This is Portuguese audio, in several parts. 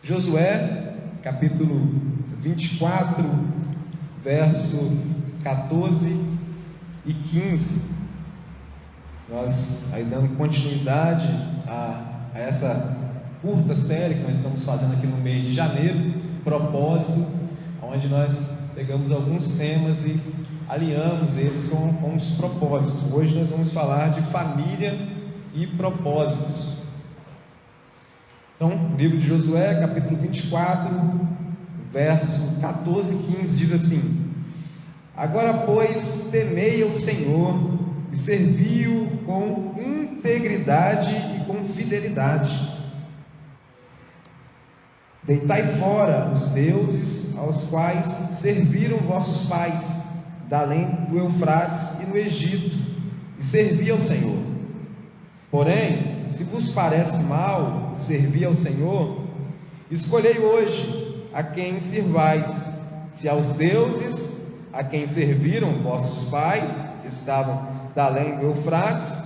Josué, capítulo 24, verso 14 e 15. Nós aí dando continuidade a essa curta série que nós estamos fazendo aqui no mês de janeiro, propósito, onde nós pegamos alguns temas e alinhamos eles com os propósitos. Hoje nós vamos falar de família e propósitos. Então, livro de Josué, capítulo 24, verso 14 e 15, diz assim: Agora, pois, temei ao Senhor e servi-o com integridade e com fidelidade. Deitai fora os deuses aos quais serviram vossos pais, da além do Eufrates e no Egito, e servi ao Senhor. Porém, se vos parece mal servir ao Senhor, escolhei hoje a quem sirvais, se aos deuses a quem serviram vossos pais, que estavam da além do Eufrates,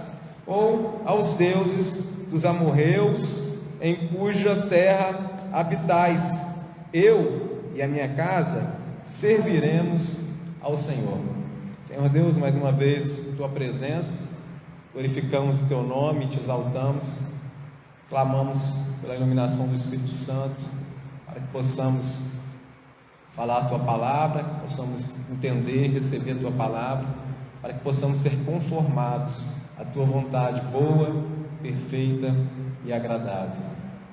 ou aos deuses dos amorreus, em cuja terra habitais. Eu e a minha casa serviremos ao Senhor. Senhor Deus, mais uma vez, tua presença, glorificamos o teu nome, te exaltamos, clamamos pela iluminação do Espírito Santo, para que possamos falar a tua palavra, que possamos entender, receber a tua palavra, para que possamos ser conformados à tua vontade boa, perfeita e agradável.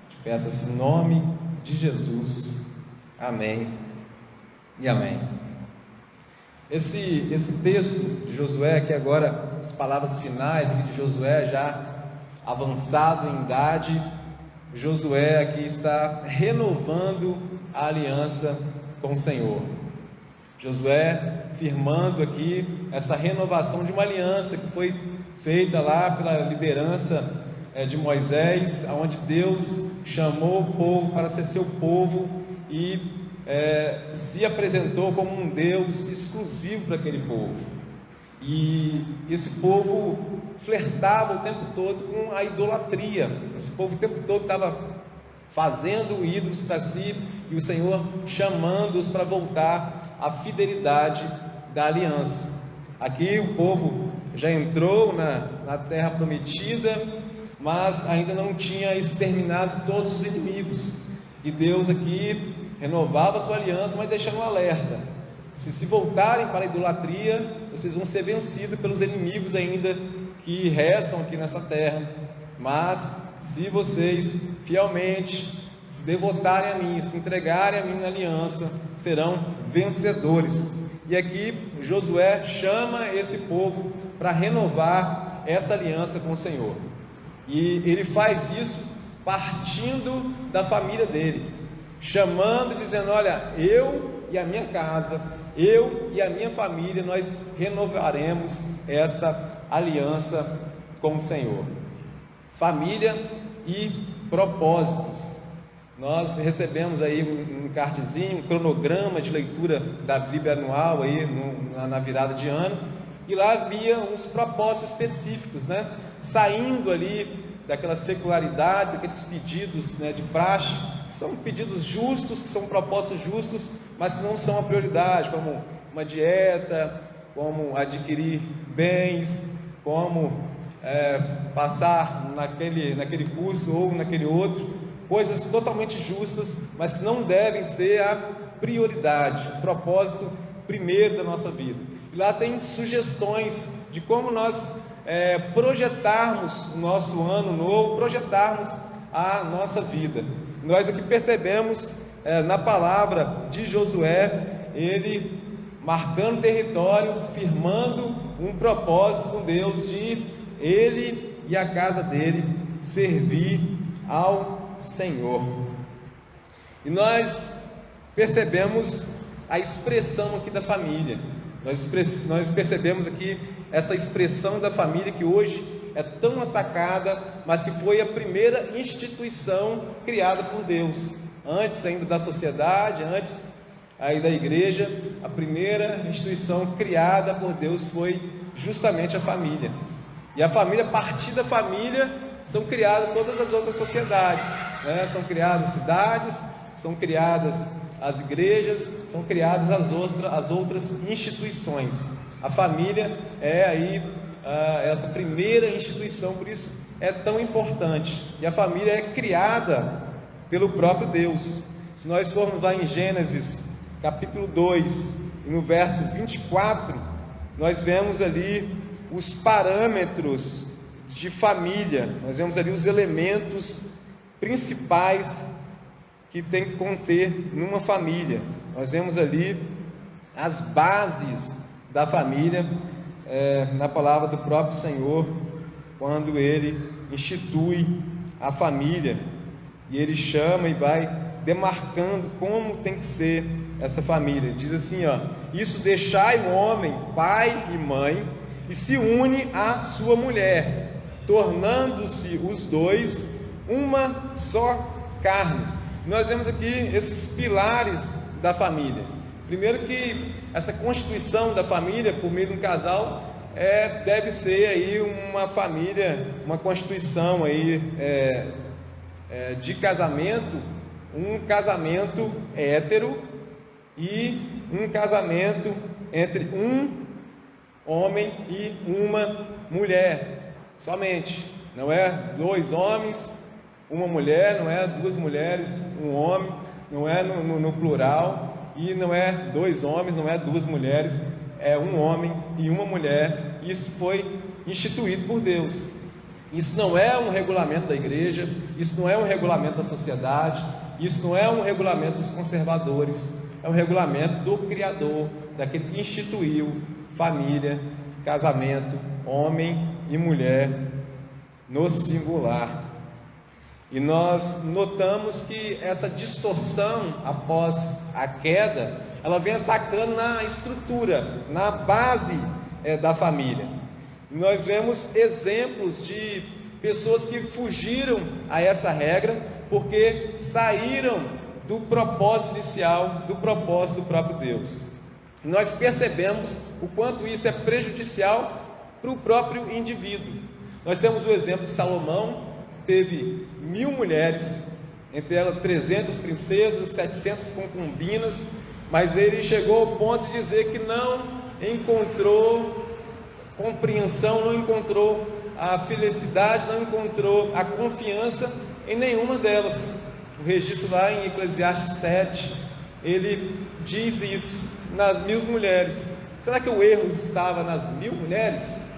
Te peço assim, em nome de Jesus. Amém e amém. Esse texto de Josué, que agora as palavras finais aqui de Josué, já avançado em idade, Josué aqui está renovando a aliança com o Senhor. Josué firmando aqui essa renovação de uma aliança que foi feita lá pela liderança de Moisés, onde Deus chamou o povo para ser seu povo e se apresentou como um Deus exclusivo para aquele povo. E esse povo flertava o tempo todo com a idolatria. Esse povo o tempo todo estava fazendo ídolos para si, e o Senhor chamando-os para voltar à fidelidade da aliança. Aqui o povo já entrou na terra prometida, mas ainda não tinha exterminado todos os inimigos, e Deus aqui renovava a sua aliança, mas deixando um alerta: se voltarem para a idolatria, vocês vão ser vencidos pelos inimigos ainda que restam aqui nessa terra. Mas se vocês fielmente se devotarem a mim, se entregarem a mim na aliança, serão vencedores. E aqui Josué chama esse povo para renovar essa aliança com o Senhor, e ele faz isso partindo da família dele, chamando, dizendo: olha, eu e a minha casa, eu e a minha família, nós renovaremos esta aliança com o Senhor. Família e propósitos. Nós recebemos aí um cardzinho, um cronograma de leitura da Bíblia anual aí na virada de ano, e lá havia uns propósitos específicos, saindo ali daquela secularidade, daqueles pedidos de praxe, que são pedidos justos, que são propósitos justos, mas que não são a prioridade, como uma dieta, como adquirir bens, como passar naquele curso ou naquele outro, coisas totalmente justas, mas que não devem ser a prioridade, o propósito primeiro da nossa vida. E lá tem sugestões de como nós projetarmos o nosso ano novo, projetarmos a nossa vida. Nós aqui percebemos na palavra de Josué, ele marcando território, firmando um propósito com Deus, de ele e a casa dele servir ao Senhor. E nós percebemos a expressão aqui da família. Nós percebemos aqui essa expressão da família que hoje é tão atacada, mas que foi a primeira instituição criada por Deus, antes ainda da sociedade, antes aí da igreja. A primeira instituição criada por Deus foi justamente a família. E a família, a partir da família, são criadas todas as outras sociedades, são criadas cidades, são criadas as igrejas, são criadas as outras instituições. A família é aí essa primeira instituição, por isso é tão importante. E a família é criada pelo próprio Deus. Se nós formos lá em Gênesis capítulo 2, no verso 24, nós vemos ali os parâmetros de família, nós vemos ali os elementos principais que tem que conter numa família. Nós vemos ali as bases da família, na palavra do próprio Senhor, quando Ele institui a família, e Ele chama e vai demarcando como tem que ser essa família. Diz assim, isso: deixai o homem, pai e mãe, e se une à sua mulher, tornando-se os dois uma só carne. Nós vemos aqui esses pilares da família. Primeiro, que essa constituição da família por meio de um casal deve ser aí uma família, uma constituição aí de casamento, um casamento hétero e um casamento entre um homem e uma mulher somente. Não é dois homens, uma mulher, não é duas mulheres, um homem, não é no plural, e não é dois homens, não é duas mulheres, é um homem e uma mulher. Isso foi instituído por Deus. Isso não é um regulamento da igreja, isso não é um regulamento da sociedade, isso não é um regulamento dos conservadores, é um regulamento do Criador, daquele que instituiu família, casamento, homem e mulher no singular. E nós notamos que essa distorção após a queda, ela vem atacando na estrutura, na base da família. E nós vemos exemplos de pessoas que fugiram a essa regra porque saíram do propósito inicial, do propósito do próprio Deus. E nós percebemos o quanto isso é prejudicial para o próprio indivíduo. Nós temos o exemplo de Salomão, teve 1000 mulheres, entre elas 300 princesas, 700 concubinas, mas ele chegou ao ponto de dizer que não encontrou compreensão, não encontrou a felicidade, não encontrou a confiança em nenhuma delas. O registro lá em Eclesiastes 7, ele diz isso, nas 1000 mulheres. Será que o erro estava nas 1000 mulheres?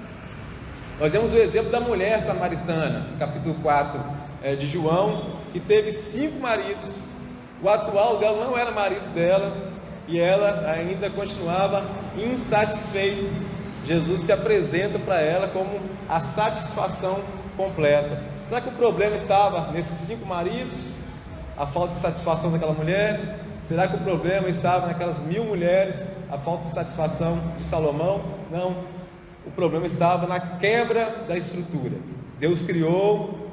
Nós vemos o exemplo da mulher samaritana, no capítulo 4 de João, que teve 5 maridos. O atual dela não era marido dela, e ela ainda continuava insatisfeita. Jesus se apresenta para ela como a satisfação completa. Será que o problema estava nesses 5 maridos? A falta de satisfação daquela mulher? Será que o problema estava naquelas 1000 mulheres? A falta de satisfação de Salomão? Não. O problema estava na quebra da estrutura. Deus criou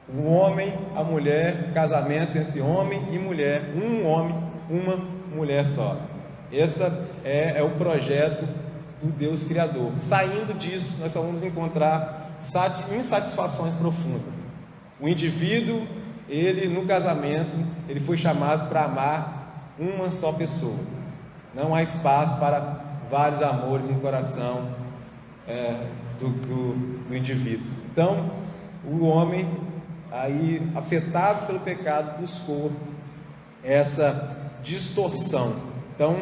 o homem, a mulher, casamento entre homem e mulher, um homem, uma mulher só. Esse é o projeto do Deus Criador. Saindo disso, nós só vamos encontrar insatisfações profundas. O indivíduo, ele no casamento, ele foi chamado para amar uma só pessoa. Não há espaço para vários amores no coração do indivíduo. Então, o homem, aí afetado pelo pecado, buscou essa distorção. Então,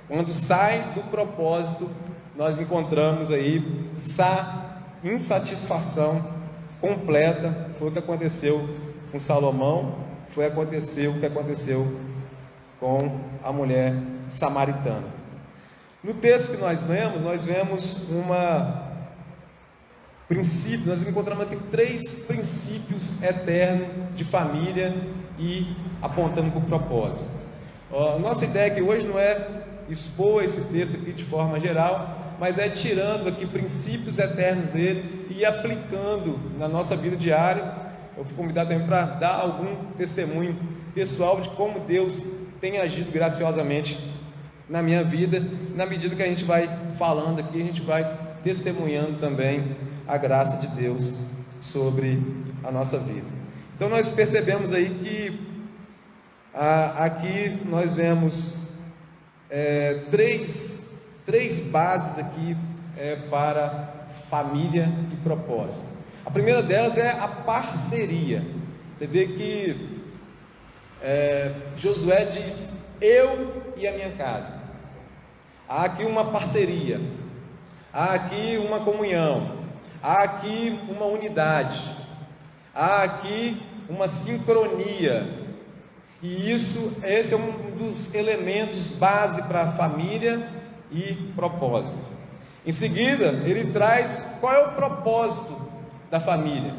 quando sai do propósito, nós encontramos aí insatisfação completa. Foi o que aconteceu com Salomão, foi o que aconteceu com a mulher samaritana. No texto que nós lemos, nós vemos nós encontramos aqui 3 princípios eternos de família e apontando para o propósito. Nossa ideia aqui hoje não é expor esse texto aqui de forma geral, mas é tirando aqui princípios eternos dele e aplicando na nossa vida diária. Eu fui convidado também para dar algum testemunho pessoal de como Deus tem agido graciosamente na minha vida. Na medida que a gente vai falando aqui, a gente vai testemunhando também a graça de Deus sobre a nossa vida. Então nós percebemos aí que Aqui nós vemos três bases aqui para família e propósito. A primeira delas é a parceria. Você vê que Josué diz: eu e a minha casa. Há aqui uma parceria, há aqui uma comunhão, há aqui uma unidade, há aqui uma sincronia. E esse é um dos elementos base para a família e propósito. Em seguida, ele traz qual é o propósito da família: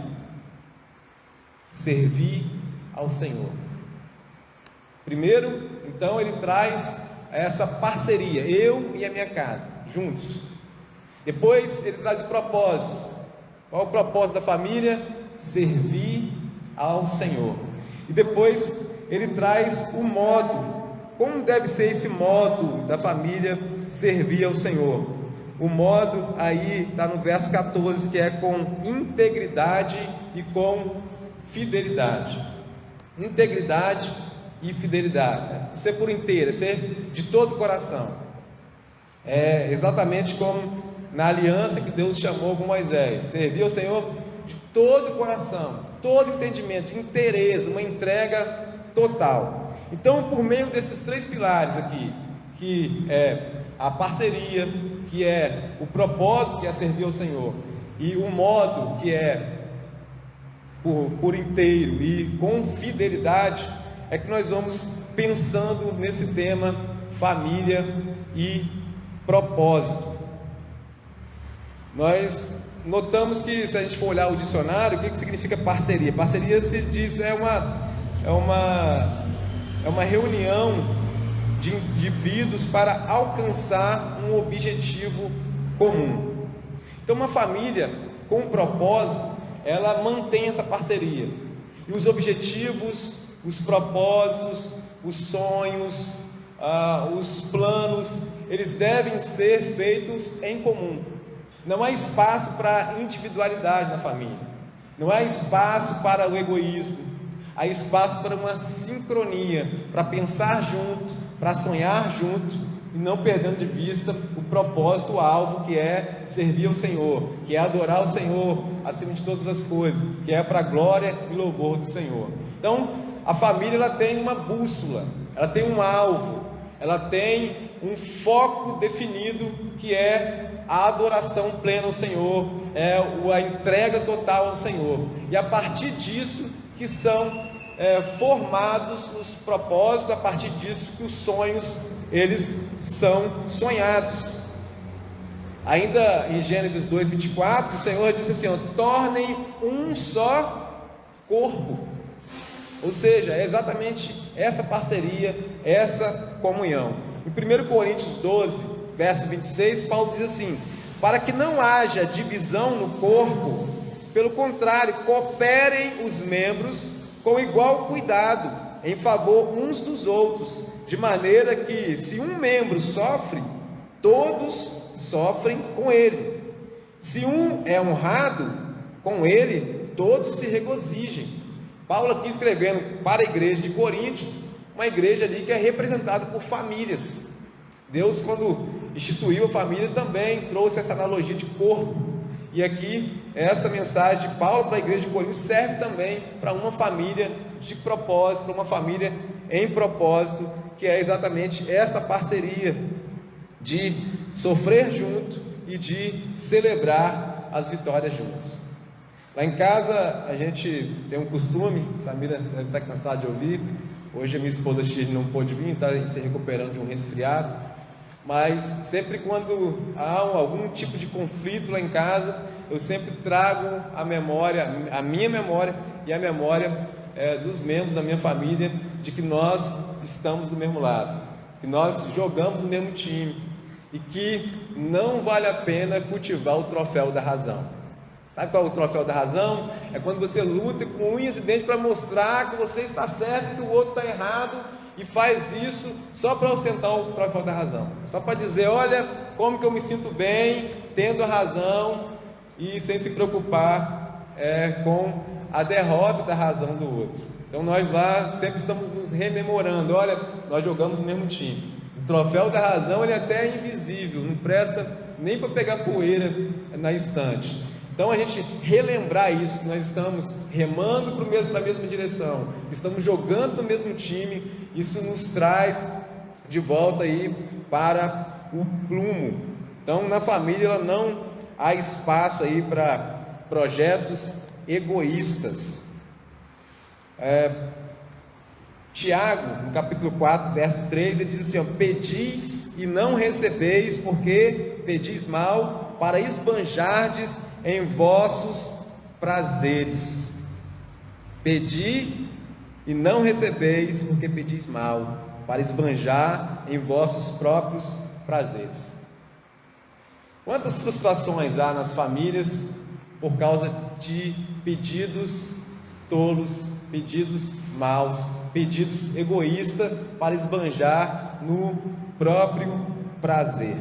servir ao Senhor. Primeiro, então, ele traz essa parceria, eu e a minha casa, juntos. Depois, ele traz o propósito. Qual é o propósito da família? Servir ao Senhor. E depois, ele traz o modo, como deve ser esse modo da família servir ao Senhor. O modo aí está no verso 14, que é com integridade e com fidelidade. Integridade e fidelidade, ser por inteiro, ser de todo o coração. É exatamente como na aliança que Deus chamou com Moisés: servir ao Senhor de todo o coração, todo entendimento, interesse, uma entrega total. Então, por meio desses três pilares aqui, que é a parceria, que é o propósito, que é servir ao Senhor, e o modo, que é por inteiro e com fidelidade, é que nós vamos pensando nesse tema família e propósito. Nós notamos que, se a gente for olhar o dicionário, o que significa parceria? Parceria se diz é uma reunião de indivíduos para alcançar um objetivo comum. Então, uma família com um propósito, ela mantém essa parceria, e os objetivos, os propósitos, os sonhos, os planos, eles devem ser feitos em comum. Não há espaço para individualidade na família, não há espaço para o egoísmo, há espaço para uma sincronia, para pensar junto, para sonhar junto, e não perdendo de vista o propósito, o alvo, que é servir ao Senhor, que é adorar o Senhor acima de todas as coisas, que é para a glória e louvor do Senhor. Então, a família, ela tem uma bússola, ela tem um alvo, ela tem um foco definido, que é a adoração plena ao Senhor, a entrega total ao Senhor, e a partir disso que são formados os propósitos, a partir disso que os sonhos, eles são sonhados. Ainda em Gênesis 2:24, o Senhor disse assim: tornem um só corpo. Ou seja, é exatamente essa parceria, essa comunhão. Em 1 Coríntios 12, verso 26, Paulo diz assim: para que não haja divisão no corpo, pelo contrário, cooperem os membros com igual cuidado, em favor uns dos outros, de maneira que, se um membro sofre, todos sofrem com ele. Se um é honrado, com ele todos se regozijem. Paulo aqui escrevendo para a igreja de Coríntios, uma igreja ali que é representada por famílias. Deus, quando instituiu a família, também trouxe essa analogia de corpo. E aqui, essa mensagem de Paulo para a igreja de Coríntios serve também para uma família de propósito, para uma família em propósito, que é exatamente esta parceria de sofrer junto e de celebrar as vitórias juntos. Lá em casa, a gente tem um costume, Samira deve estar cansada de ouvir, hoje a minha esposa Shirley não pôde vir, está se recuperando de um resfriado, mas sempre quando há algum tipo de conflito lá em casa, eu sempre trago a memória, a minha memória e a memória dos membros da minha família, de que nós estamos do mesmo lado, que nós jogamos no mesmo time, e que não vale a pena cultivar o troféu da razão. Sabe qual é o troféu da razão? É quando você luta com unhas e dentes para mostrar que você está certo e que o outro está errado, e faz isso só para ostentar o troféu da razão, só para dizer: olha como que eu me sinto bem, tendo a razão, e sem se preocupar com a derrota da razão do outro. Então nós lá sempre estamos nos rememorando, olha, nós jogamos no mesmo time. O troféu da razão, ele até é invisível, não presta nem para pegar poeira na estante. Então a gente relembrar isso, nós estamos remando para a mesma direção, estamos jogando no mesmo time, isso nos traz de volta aí para o prumo. Então na família não há espaço aí para projetos egoístas. Tiago, no capítulo 4, verso 3, ele diz assim, ó, pedis e não recebeis, porque pedis mal, para esbanjardes em vossos prazeres. Pedi e não recebeis, porque pedis mal, para esbanjar em vossos próprios prazeres. Quantas frustrações há nas famílias por causa de pedidos tolos, pedidos maus, pedidos egoístas para esbanjar no próprio prazer.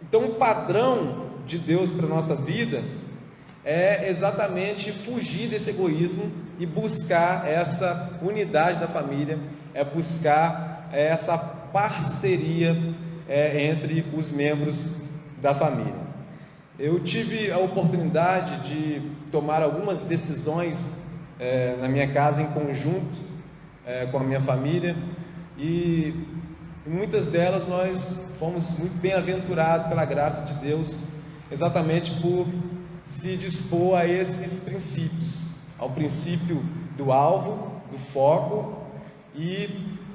Então o padrão de Deus para a nossa vida é exatamente fugir desse egoísmo e buscar essa unidade da família, é buscar essa parceria entre os membros da família. Eu tive a oportunidade de tomar algumas decisões na minha casa em conjunto com a minha família, e muitas delas nós fomos muito bem-aventurados pela graça de Deus, exatamente por se dispor a esses princípios, ao princípio do alvo, do foco, e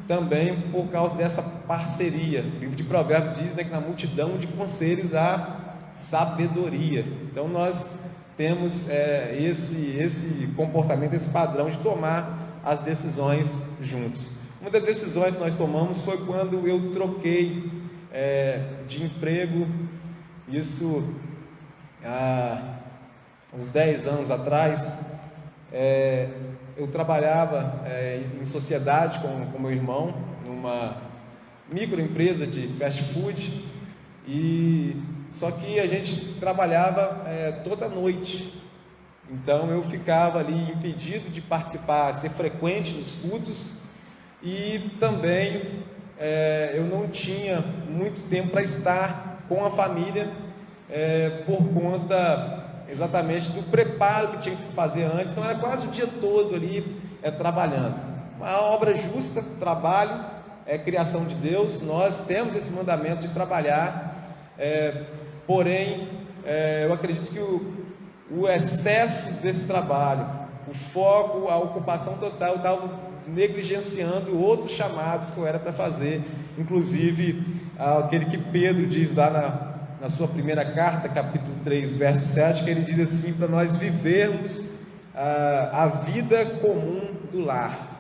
também por causa dessa parceria. O livro de Provérbios diz, né, que na multidão de conselhos há sabedoria. Então nós temos esse comportamento, esse padrão de tomar as decisões juntos. Uma das decisões que nós tomamos foi quando eu troquei de emprego, isso há uns 10 anos atrás. Eu trabalhava em sociedade com meu irmão, numa microempresa de fast food, só que a gente trabalhava toda noite. Então eu ficava ali impedido de participar, ser frequente nos cultos, e também eu não tinha muito tempo para estar com a família, por conta exatamente do preparo que tinha que se fazer antes. Então era quase o dia todo ali trabalhando. Uma obra justa, trabalho, criação de Deus, nós temos esse mandamento de trabalhar, porém eu acredito que o excesso desse trabalho, o foco, a ocupação total, eu estava negligenciando outros chamados que eu era para fazer, inclusive aquele que Pedro diz lá na sua primeira carta, capítulo 3, verso 7, que ele diz assim, para nós vivermos a vida comum do lar.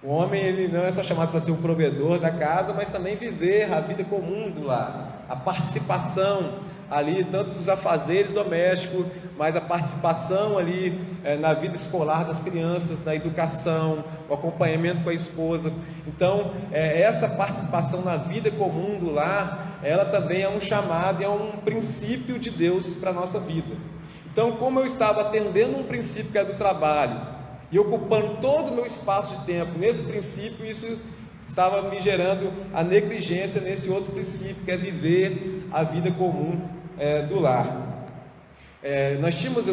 O homem, ele não é só chamado para ser o provedor da casa, mas também viver a vida comum do lar, a participação ali, tanto dos afazeres domésticos, mas a participação ali na vida escolar das crianças, na educação, o acompanhamento com a esposa. Então, essa participação na vida comum do lar, ela também é um chamado e é um princípio de Deus para a nossa vida. Então, como eu estava atendendo um princípio que é do trabalho, e ocupando todo o meu espaço de tempo nesse princípio, isso estava me gerando a negligência nesse outro princípio, que é viver a vida comum do lar. Nós tínhamos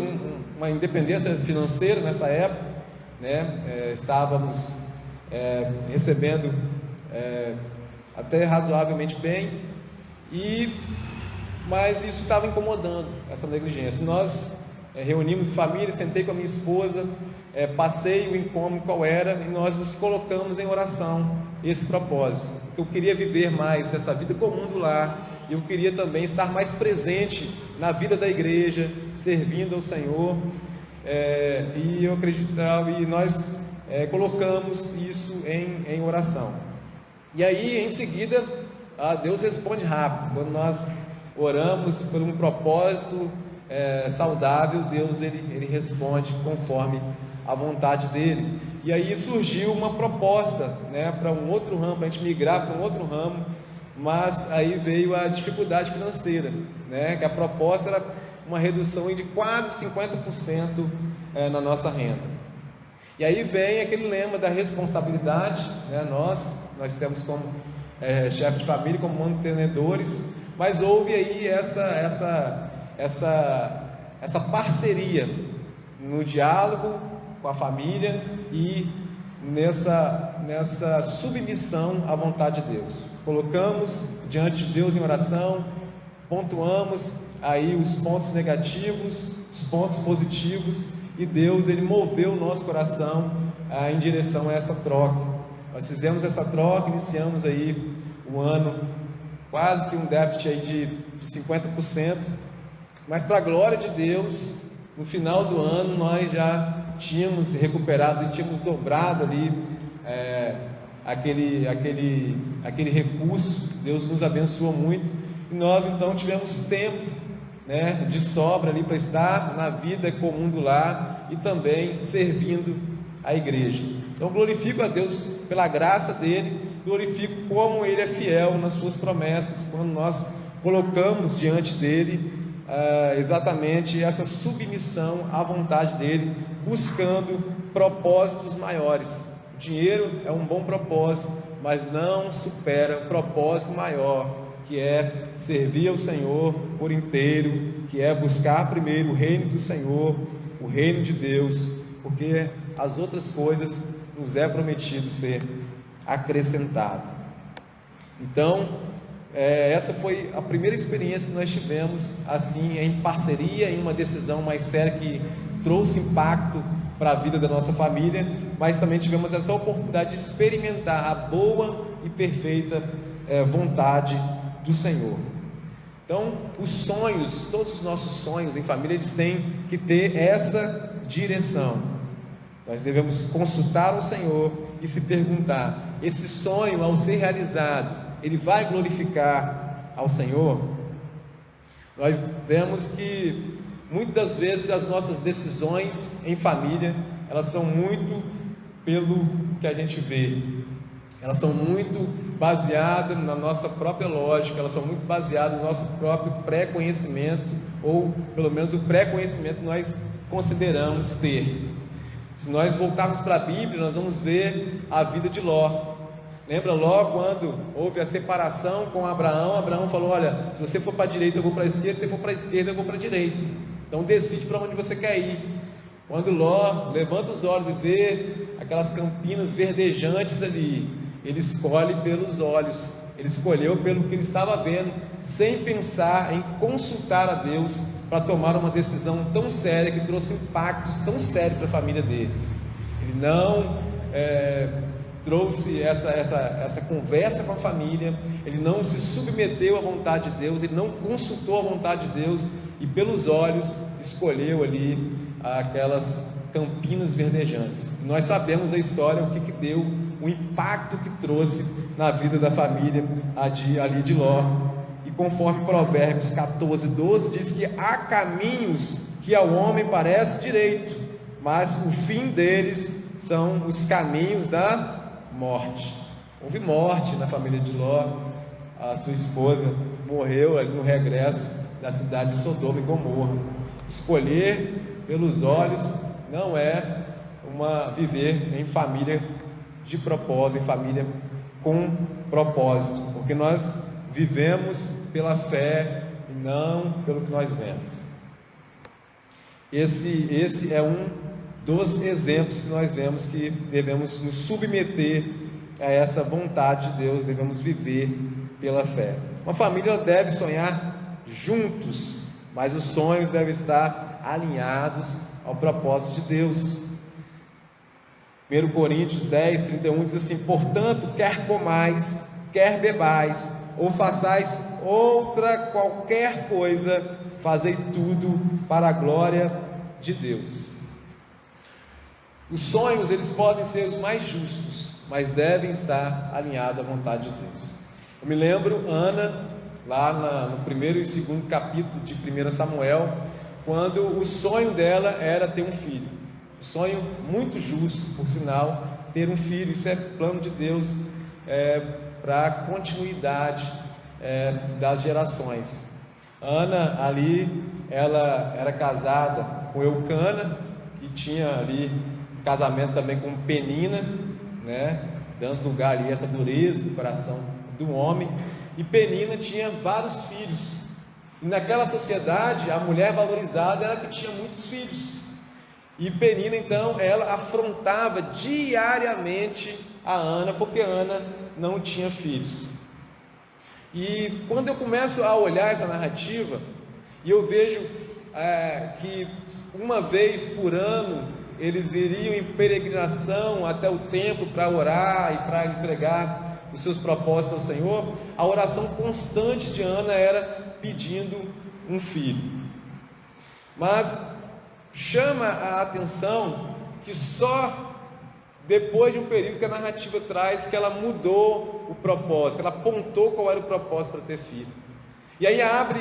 uma independência financeira nessa época, né? Estávamos recebendo até razoavelmente bem, mas isso estava incomodando, essa negligência. Nós reunimos em família, sentei com a minha esposa, passei o incômodo qual era, e nós nos colocamos em oração, esse propósito, que eu queria viver mais essa vida comum do lar, e eu queria também estar mais presente na vida da igreja, servindo ao Senhor, e eu acreditava, e nós colocamos isso em oração. E aí em seguida Deus responde rápido. Quando nós oramos por um propósito saudável, Deus ele responde conforme a vontade dele. E aí surgiu uma proposta, né, para um outro ramo, para a gente migrar para um outro ramo, mas aí veio a dificuldade financeira, né, que a proposta era uma redução de quase 50% na nossa renda. E aí vem aquele lema da responsabilidade, né? Nós temos como chefe de família, como mantenedores, mas houve aí essa parceria no diálogo com a família e nessa submissão à vontade de Deus. Colocamos diante de Deus em oração, pontuamos aí os pontos negativos, os pontos positivos, e Deus, Ele moveu o nosso coração em direção a essa troca. Nós fizemos essa troca, iniciamos aí o ano quase que um déficit aí de 50%, mas para a glória de Deus, no final do ano nós já tínhamos recuperado e tínhamos dobrado ali aquele recurso. Deus nos abençoou muito, e nós então tivemos tempo, né, de sobra ali para estar na vida comum do lar e também servindo a igreja. Então glorifico a Deus pela graça dele, glorifico como ele é fiel nas suas promessas, quando nós colocamos diante dele exatamente essa submissão à vontade dele, buscando propósitos maiores. O dinheiro é um bom propósito, mas não supera o propósito maior, que é servir ao Senhor por inteiro, que é buscar primeiro o reino do Senhor, o reino de Deus, porque as outras coisas nos é prometido ser acrescentado. Então, essa foi a primeira experiência que nós tivemos, assim, em parceria, em uma decisão mais séria que trouxe impacto para a vida da nossa família, mas também tivemos essa oportunidade de experimentar a boa e perfeita vontade do Senhor. Então, os sonhos, todos os nossos sonhos em família, eles têm que ter essa direção. Nós devemos consultar o Senhor e se perguntar: esse sonho, ao ser realizado, ele vai glorificar ao Senhor? Nós vemos que muitas vezes as nossas decisões em família, elas são muito pelo que a gente vê, elas são muito baseadas na nossa própria lógica, elas são muito baseadas no nosso próprio pré-conhecimento, ou pelo menos o pré-conhecimento que nós consideramos ter. Se nós voltarmos para a Bíblia, nós vamos ver a vida de Ló. Lembra Ló, quando houve a separação com Abraão? Abraão falou: olha, se você for para a direita eu vou para a esquerda, se você for para a esquerda eu vou para a direita, então decide para onde você quer ir. Quando Ló levanta os olhos e vê aquelas campinas verdejantes ali, ele escolhe pelos olhos, ele escolheu pelo que ele estava vendo, sem pensar em consultar a Deus para tomar uma decisão tão séria, que trouxe impactos tão sérios para a família dele. Ele não trouxe essa conversa com a família, ele não se submeteu à vontade de Deus, ele não consultou a vontade de Deus, e pelos olhos escolheu ali aquelas campinas verdejantes. Nós sabemos a história, o que deu, o impacto que trouxe na vida da família ali de Ló. E conforme Provérbios 14:12 diz que há caminhos que ao homem parece direito, mas o fim deles são os caminhos da morte. Houve morte na família de Ló. A sua esposa morreu ali no regresso da cidade de Sodoma e Gomorra. Escolher pelos olhos não é viver em família de propósito, em família com propósito, porque nós vivemos pela fé e não pelo que nós vemos. Esse é um dos exemplos que nós vemos, que devemos nos submeter a essa vontade de Deus, devemos viver pela fé. Uma família deve sonhar juntos, mas os sonhos devem estar alinhados ao propósito de Deus. 1 Coríntios 10:31 diz assim: portanto, quer comais, quer bebais, ou façais outra qualquer coisa, fazei tudo para a glória de Deus. Os sonhos, eles podem ser os mais justos, mas devem estar alinhados à vontade de Deus. Eu me lembro Ana, lá no primeiro e segundo capítulo de 1 Samuel, quando o sonho dela era ter um filho. Um sonho muito justo, por sinal, ter um filho. Isso é plano de Deus para a continuidade das gerações. Ana ali, ela era casada com Eucana, que tinha ali um casamento também com Penina, né, dando lugar ali a essa dureza do coração do homem. E Penina tinha vários filhos, e naquela sociedade a mulher valorizada era a que tinha muitos filhos. E Penina então, ela afrontava diariamente a Ana, porque Ana não tinha filhos. E quando eu começo a olhar essa narrativa, e eu vejo que uma vez por ano eles iriam em peregrinação até o templo para orar e para entregar os seus propósitos ao Senhor, a oração constante de Ana era pedindo um filho. Mas chama a atenção que só depois de um período que a narrativa traz que ela mudou o propósito, ela apontou qual era o propósito para ter filho. E aí abre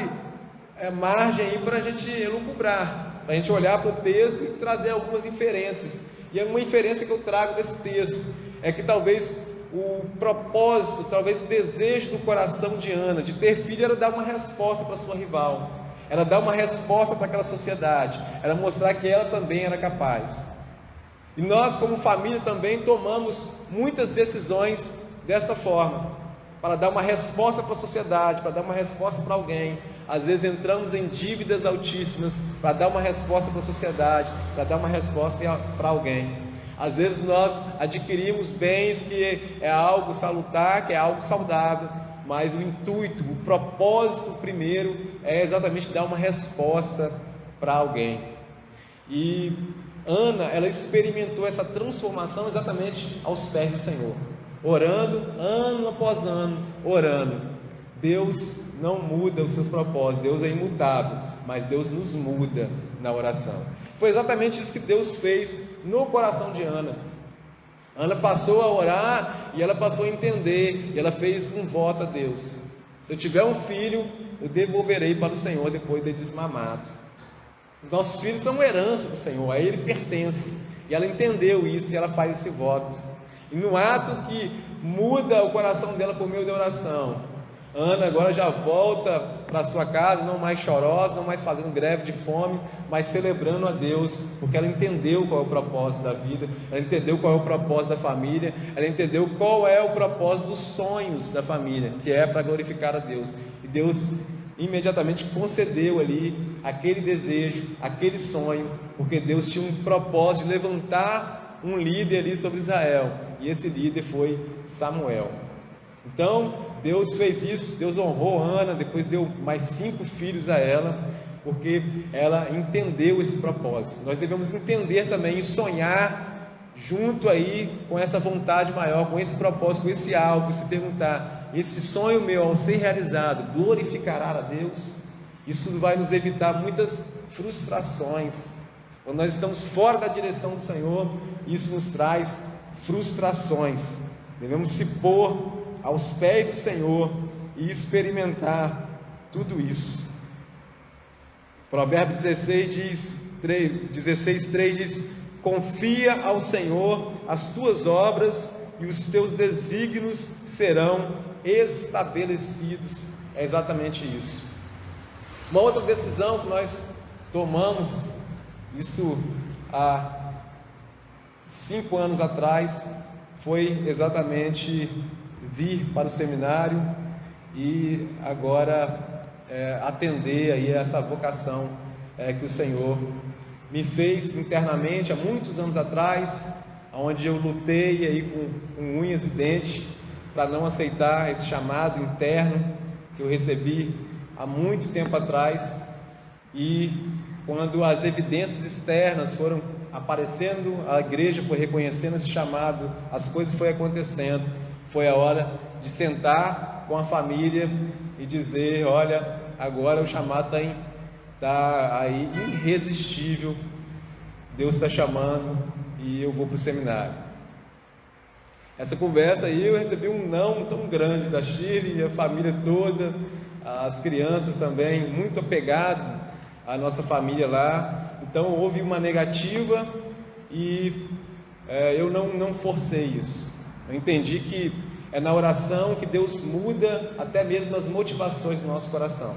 margem aí para a gente elucubrar, para a gente olhar para o texto e trazer algumas inferências. E uma inferência que eu trago desse texto é que talvez o propósito, talvez o desejo do coração de Ana de ter filho era dar uma resposta para sua rival, era dar uma resposta para aquela sociedade, era mostrar que ela também era capaz. E nós, como família, também tomamos muitas decisões desta forma, para dar uma resposta para a sociedade, para dar uma resposta para alguém. Às vezes entramos em dívidas altíssimas para dar uma resposta para a sociedade, para dar uma resposta para alguém. Às vezes nós adquirimos bens que é algo salutar, que é algo saudável, mas o intuito, o propósito primeiro é exatamente dar uma resposta para alguém. E Ana, ela experimentou essa transformação exatamente aos pés do Senhor, orando, ano após ano, orando. Deus não muda os seus propósitos, Deus é imutável, mas Deus nos muda na oração. Foi exatamente isso que Deus fez no coração de Ana. Ana passou a orar e ela passou a entender, e ela fez um voto a Deus: se eu tiver um filho, eu devolverei para o Senhor depois de desmamado. Os nossos filhos são herança do Senhor, a Ele pertence, e ela entendeu isso, e ela faz esse voto. E no ato que muda o coração dela por meio da oração, Ana agora já volta para sua casa, não mais chorosa, não mais fazendo greve de fome, mas celebrando a Deus, porque ela entendeu qual é o propósito da vida, ela entendeu qual é o propósito da família, ela entendeu qual é o propósito dos sonhos da família, que é para glorificar a Deus. E Deus imediatamente concedeu ali aquele desejo, aquele sonho, porque Deus tinha um propósito de levantar um líder ali sobre Israel, e esse líder foi Samuel. Então Deus fez isso, Deus honrou Ana, depois deu mais 5 filhos a ela, porque ela entendeu esse propósito. Nós devemos entender também e sonhar junto aí com essa vontade maior, com esse propósito, com esse alvo, e se perguntar: esse sonho meu ao ser realizado glorificará a Deus? Isso vai nos evitar muitas frustrações. Quando nós estamos fora da direção do Senhor, isso nos traz frustrações. Devemos se pôr aos pés do Senhor e experimentar tudo isso. Provérbios 16:3 diz: confia ao Senhor as tuas obras e os teus desígnios serão estabelecidos. É exatamente isso. Uma outra decisão que nós tomamos, isso há 5 anos atrás, foi exatamente vir para o seminário e agora atender aí essa vocação que o Senhor me fez internamente há muitos anos atrás, onde eu lutei aí com unhas e dentes para não aceitar esse chamado interno que eu recebi há muito tempo atrás. E quando as evidências externas foram aparecendo, a igreja foi reconhecendo esse chamado, as coisas foram acontecendo. Foi a hora de sentar com a família e dizer: olha, agora o chamado está aí irresistível, Deus está chamando e eu vou para o seminário. Essa conversa aí eu recebi um não tão grande da Shirley e a família toda, as crianças também, muito apegado à nossa família lá. Então houve uma negativa e eu não forcei isso. Eu entendi que é na oração que Deus muda até mesmo as motivações do nosso coração.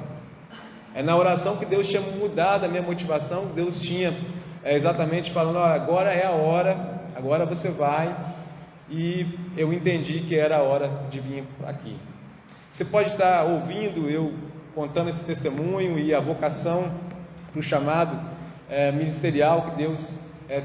É na oração que Deus tinha mudado a minha motivação, que Deus tinha exatamente falando: "Ó, agora é a hora, agora você vai", e eu entendi que era a hora de vir aqui. Você pode estar ouvindo eu contando esse testemunho e a vocação para o chamado ministerial que Deus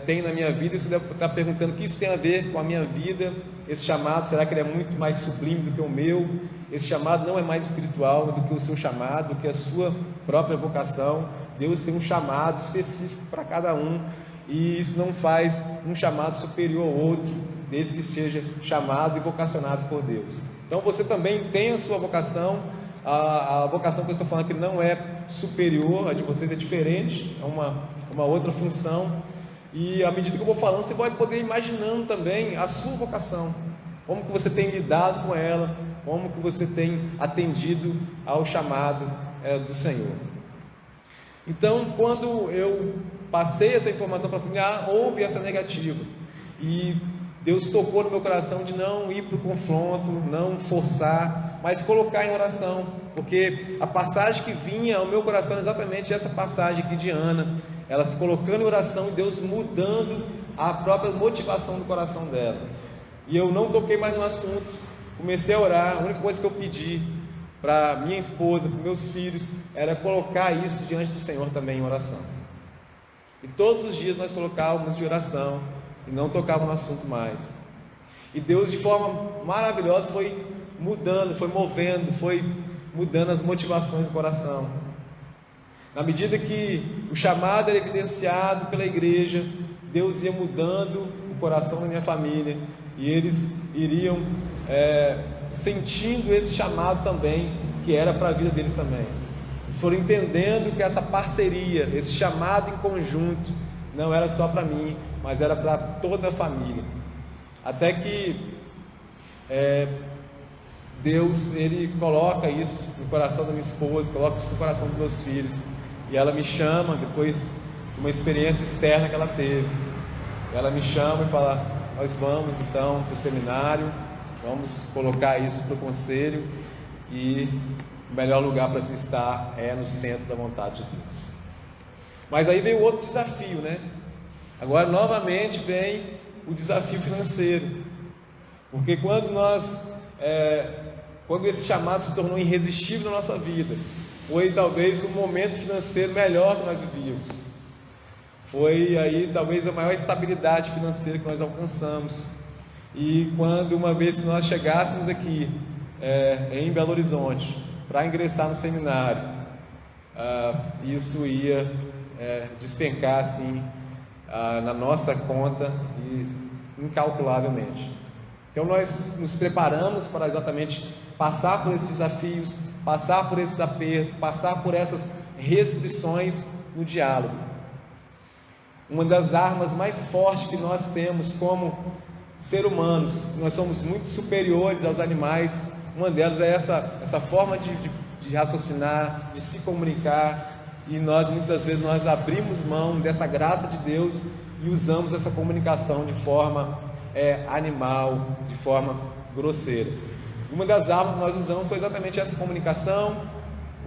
tem na minha vida, e você deve estar perguntando o que isso tem a ver com a minha vida, esse chamado. Será que ele é muito mais sublime do que o meu? Esse chamado não é mais espiritual do que o seu chamado, do que a sua própria vocação. Deus tem um chamado específico para cada um, e isso não faz um chamado superior ao outro, desde que seja chamado e vocacionado por Deus. Então você também tem a sua vocação. A vocação que eu estou falando aqui não é superior, a de vocês é diferente, é uma outra função. E à medida que eu vou falando, você vai poder ir imaginando também a sua vocação, como que você tem lidado com ela, como que você tem atendido ao chamado do Senhor. Então, quando eu passei essa informação para a família, houve essa negativa, e Deus tocou no meu coração de não ir para o confronto, não forçar, mas colocar em oração, porque a passagem que vinha ao meu coração é exatamente essa passagem aqui de Ana, ela se colocando em oração e Deus mudando a própria motivação do coração dela. E eu não toquei mais no assunto, comecei a orar. A única coisa que eu pedi para minha esposa, para meus filhos, era colocar isso diante do Senhor também em oração. E todos os dias nós colocávamos de oração e não tocava no assunto mais. E Deus, de forma maravilhosa, foi mudando, foi movendo, foi mudando as motivações do coração. Na medida que o chamado era evidenciado pela igreja, Deus ia mudando o coração da minha família, e eles iriam sentindo esse chamado também, que era para a vida deles também. Eles foram entendendo que essa parceria, esse chamado em conjunto, não era só para mim, mas era para toda a família. Até que Deus, Ele coloca isso no coração da minha esposa, coloca isso no coração dos meus filhos, e ela me chama, depois de uma experiência externa que ela teve, ela me chama e fala: nós vamos então para o seminário, vamos colocar isso para o conselho, e o melhor lugar para se estar é no centro da vontade de Deus. Mas aí veio outro desafio, né? Agora novamente vem o desafio financeiro, porque quando esse chamado se tornou irresistível na nossa vida, foi talvez o momento financeiro melhor que nós vivíamos, foi aí talvez a maior estabilidade financeira que nós alcançamos. E quando uma vez que nós chegássemos aqui em Belo Horizonte para ingressar no seminário, isso ia despencar assim na nossa conta, e incalculavelmente. Então nós nos preparamos para exatamente passar por esses desafios, passar por esses apertos, passar por essas restrições no diálogo. Uma das armas mais fortes que nós temos como seres humanos, nós somos muito superiores aos animais. Uma delas é essa forma de raciocinar, de se comunicar, e nós muitas vezes nós abrimos mão dessa graça de Deus e usamos essa comunicação de forma animal, de forma grosseira. Uma das armas que nós usamos foi exatamente essa comunicação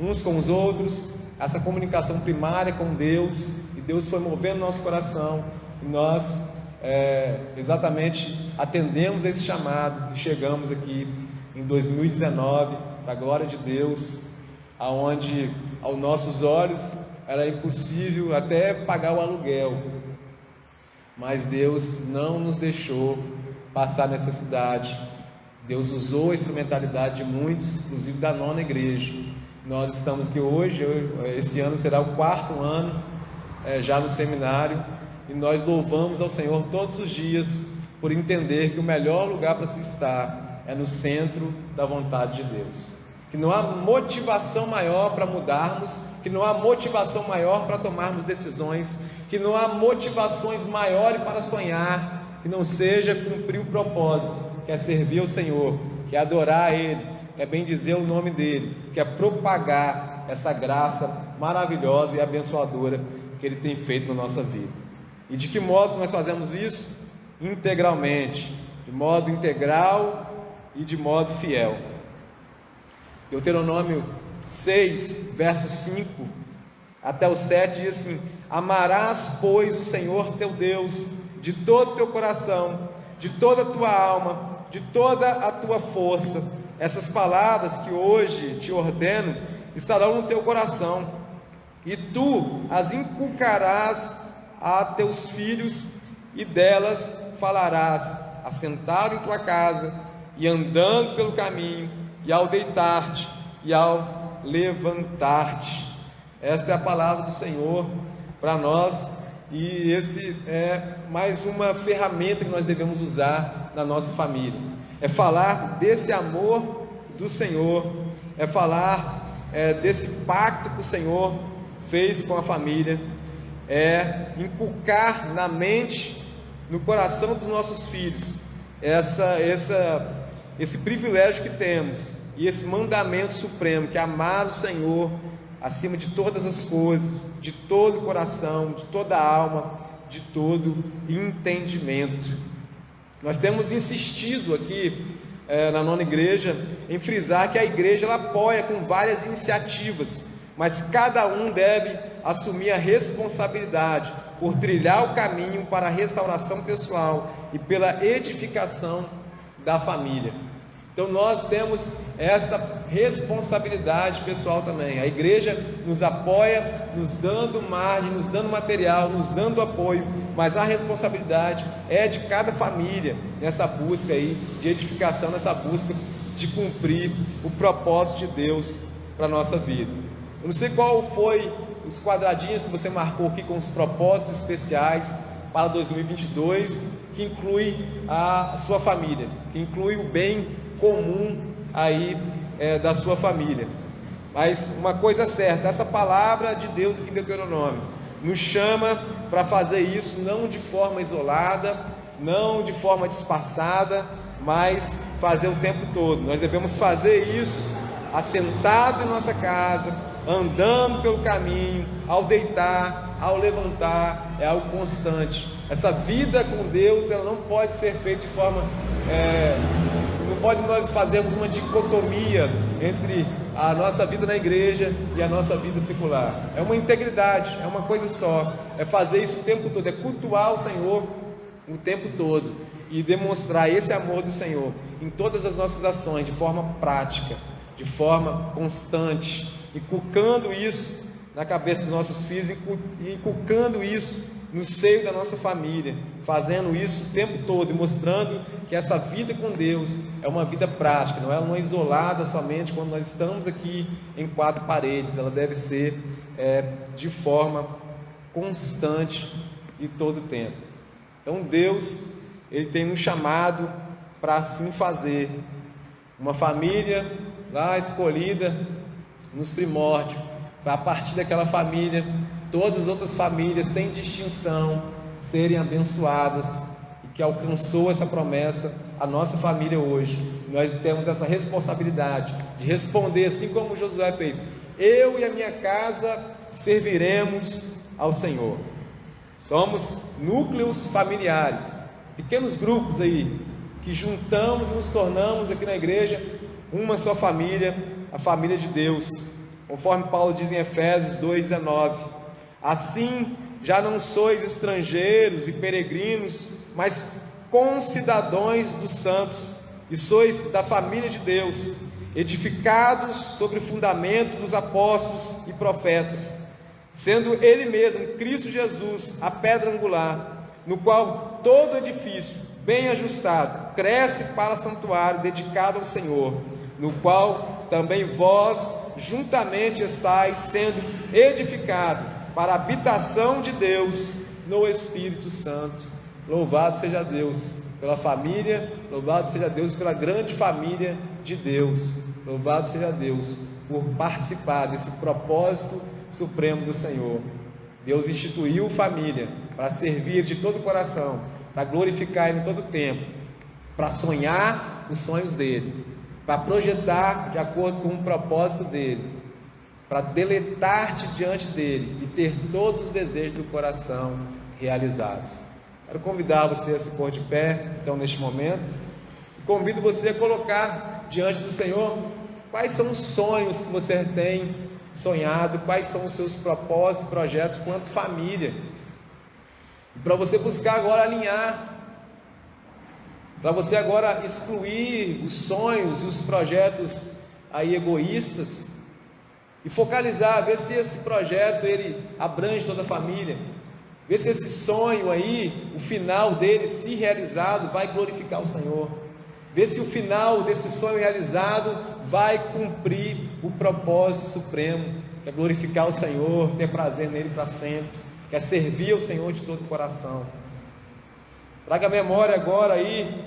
uns com os outros, essa comunicação primária com Deus, e Deus foi movendo nosso coração, e nós exatamente atendemos a esse chamado e chegamos aqui em 2019, para a glória de Deus, aonde aos nossos olhos era impossível até pagar o aluguel, mas Deus não nos deixou passar necessidade. Deus usou a instrumentalidade de muitos, inclusive da nona igreja. Nós estamos aqui hoje, esse ano será o 4º ano já no seminário, e nós louvamos ao Senhor todos os dias por entender que o melhor lugar para se estar é no centro da vontade de Deus, que não há motivação maior para mudarmos, que não há motivação maior para tomarmos decisões, que não há motivações maiores para sonhar, que não seja cumprir o propósito, que é servir ao Senhor, que é adorar a Ele, que é bendizer o nome dEle, que é propagar essa graça maravilhosa e abençoadora que Ele tem feito na nossa vida. E de que modo nós fazemos isso? Integralmente, de modo integral e de modo fiel. Deuteronômio 6, verso 5, até o 7 diz assim: amarás, pois, o Senhor teu Deus de todo o teu coração, de toda a tua alma, de toda a tua força. Essas palavras que hoje te ordeno estarão no teu coração, e tu as inculcarás a teus filhos, e delas falarás, assentado em tua casa, e andando pelo caminho, e ao deitar-te, e ao levantar-te. Esta é a palavra do Senhor para nós, e esse é mais uma ferramenta que nós devemos usar na nossa família. É falar desse amor do Senhor, é falar desse pacto que o Senhor fez com a família, é inculcar na mente, no coração dos nossos filhos, esse privilégio que temos, e esse mandamento supremo, que é amar o Senhor acima de todas as coisas, de todo o coração, de toda a alma, de todo entendimento. Nós temos insistido aqui na Nona Igreja em frisar que a igreja ela apoia com várias iniciativas, mas cada um deve assumir a responsabilidade por trilhar o caminho para a restauração pessoal e pela edificação da família. Então nós temos esta responsabilidade pessoal também. A igreja nos apoia, nos dando margem, nos dando material, nos dando apoio, mas a responsabilidade é de cada família nessa busca aí de edificação, nessa busca de cumprir o propósito de Deus para a nossa vida. Eu não sei qual foi os quadradinhos que você marcou aqui com os propósitos especiais para 2022, que inclui a sua família, que inclui o bem comum aí da sua família. Mas uma coisa é certa, essa palavra de Deus aqui em Deuteronômio nos chama para fazer isso não de forma isolada, não de forma disfarçada, mas fazer o tempo todo. Nós devemos fazer isso assentado em nossa casa, andando pelo caminho, ao deitar, ao levantar, é algo constante. Essa vida com Deus, ela não pode ser feita de forma não pode nós fazermos uma dicotomia entre a nossa vida na igreja e a nossa vida secular. É uma integridade, é uma coisa só, é fazer isso o tempo todo, é cultuar o Senhor o tempo todo e demonstrar esse amor do Senhor em todas as nossas ações, de forma prática, de forma constante, inculcando isso na cabeça dos nossos filhos, inculcando isso no seio da nossa família, fazendo isso o tempo todo e mostrando que essa vida com Deus é uma vida prática, não é uma isolada somente quando nós estamos aqui em quatro paredes. Ela deve ser de forma constante e todo o tempo. Então Deus, Ele tem nos chamado para assim fazer. Uma família lá escolhida nos primórdios, para a partir daquela família todas as outras famílias sem distinção serem abençoadas, e que alcançou essa promessa a nossa família hoje. Nós temos essa responsabilidade de responder assim como Josué fez: eu e a minha casa serviremos ao Senhor. Somos núcleos familiares, pequenos grupos aí, que juntamos e nos tornamos aqui na igreja uma só família, a família de Deus, conforme Paulo diz em Efésios 2,19: assim já não sois estrangeiros e peregrinos, mas concidadãos dos santos, e sois da família de Deus, edificados sobre o fundamento dos apóstolos e profetas, sendo Ele mesmo, Cristo Jesus, a pedra angular, no qual todo edifício bem ajustado cresce para santuário dedicado ao Senhor, no qual também vós juntamente estáis sendo edificados para a habitação de Deus no Espírito Santo. Louvado seja Deus pela família, louvado seja Deus pela grande família de Deus, louvado seja Deus por participar desse propósito supremo do Senhor. Deus instituiu família para servir de todo o coração, para glorificar Ele em todo o tempo, para sonhar os sonhos dEle, para projetar de acordo com o propósito dEle, para deleitar-te diante dEle e ter todos os desejos do coração realizados. Quero convidar você a se pôr de pé, então, neste momento, e convido você a colocar diante do Senhor quais são os sonhos que você tem sonhado, quais são os seus propósitos e projetos quanto família. E para você buscar agora alinhar, para você agora excluir os sonhos e os projetos aí egoístas e focalizar, ver se esse projeto ele abrange toda a família, ver se esse sonho aí, o final dele, se realizado, vai glorificar o Senhor, ver se o final desse sonho realizado vai cumprir o propósito supremo, que é glorificar o Senhor, ter prazer nele para sempre, que é servir ao Senhor de todo o coração. Traga à memória agora aí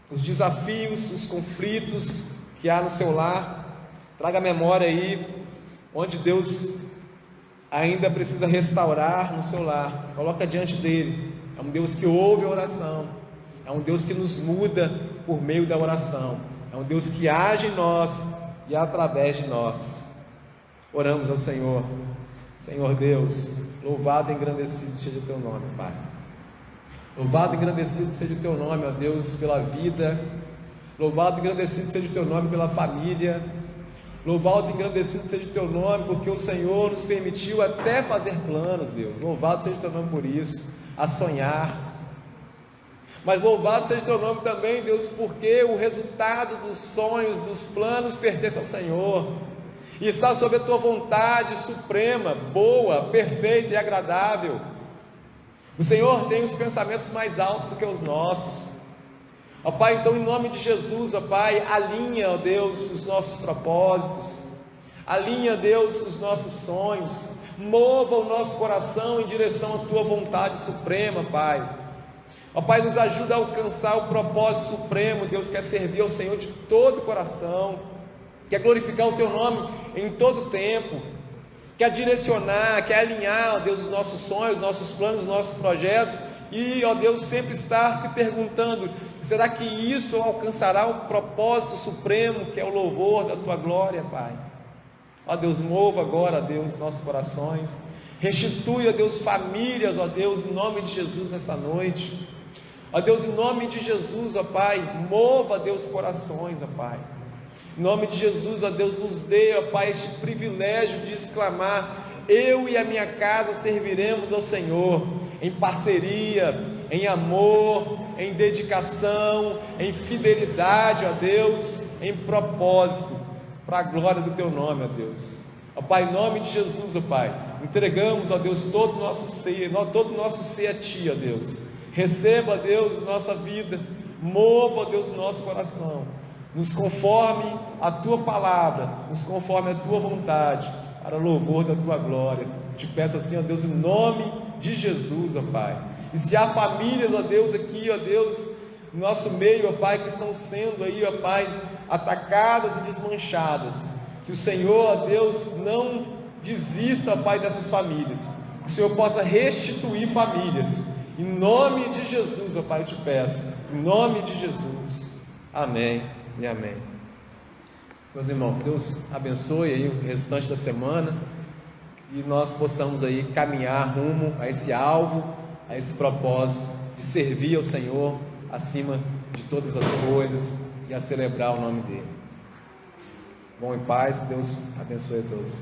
os desafios, os conflitos que há no seu lar. Traga à memória aí onde Deus ainda precisa restaurar no seu lar. Coloca diante dele. É um Deus que ouve a oração, é um Deus que nos muda por meio da oração, é um Deus que age em nós e através de nós. Oramos ao Senhor. Senhor Deus, louvado e engrandecido seja o teu nome, Pai. Louvado e engrandecido seja o teu nome, ó Deus, pela vida. Louvado e engrandecido seja o teu nome pela família. Louvado e engrandecido seja o teu nome, porque o Senhor nos permitiu até fazer planos, Deus. Louvado seja o teu nome por isso, a sonhar. Mas louvado seja o teu nome também, Deus, porque o resultado dos sonhos, dos planos pertence ao Senhor, e está sob a tua vontade suprema, boa, perfeita e agradável. O Senhor tem os pensamentos mais altos do que os nossos. Ó Pai, então em nome de Jesus, ó Pai, alinha, ó Deus, os nossos propósitos, alinha, Deus, os nossos sonhos, mova o nosso coração em direção à tua vontade suprema, Pai. Ó Pai, nos ajuda a alcançar o propósito supremo, Deus, que é servir ao Senhor de todo o coração, quer glorificar o teu nome em todo o tempo, quer direcionar, quer alinhar, ó Deus, os nossos sonhos, nossos planos, os nossos projetos, e, ó Deus, sempre estar se perguntando: será que isso alcançará o propósito supremo, que é o louvor da tua glória, Pai? Ó Deus, mova agora, ó Deus, nossos corações, restitui, ó Deus, famílias, ó Deus, em nome de Jesus nessa noite. Ó Deus, em nome de Jesus, ó Pai, mova, Deus, corações, ó Pai. Em nome de Jesus, ó Deus, nos dê, ó Pai, este privilégio de exclamar: eu e a minha casa serviremos ao Senhor, em parceria, em amor, em dedicação, em fidelidade, ó Deus, em propósito, para a glória do teu nome, ó Deus. Ó Pai, em nome de Jesus, ó Pai, entregamos, ó Deus, todo o nosso ser a Ti, ó Deus. Receba, ó Deus, nossa vida, mova, ó Deus, nosso coração, nos conforme a Tua palavra, nos conforme a Tua vontade, para louvor da Tua glória. Te peço assim, ó Deus, em nome de Jesus, ó Pai. E se há famílias, ó Deus, aqui, ó Deus, no nosso meio, ó Pai, que estão sendo aí, ó Pai, atacadas e desmanchadas, que o Senhor, ó Deus, não desista, ó Pai, dessas famílias, que o Senhor possa restituir famílias, em nome de Jesus, ó Pai, eu te peço, em nome de Jesus, amém e amém. Meus irmãos, Deus abençoe aí o restante da semana, e nós possamos aí caminhar rumo a esse alvo, a esse propósito de servir ao Senhor acima de todas as coisas e a celebrar o nome dele. Bom e paz, que Deus abençoe a todos.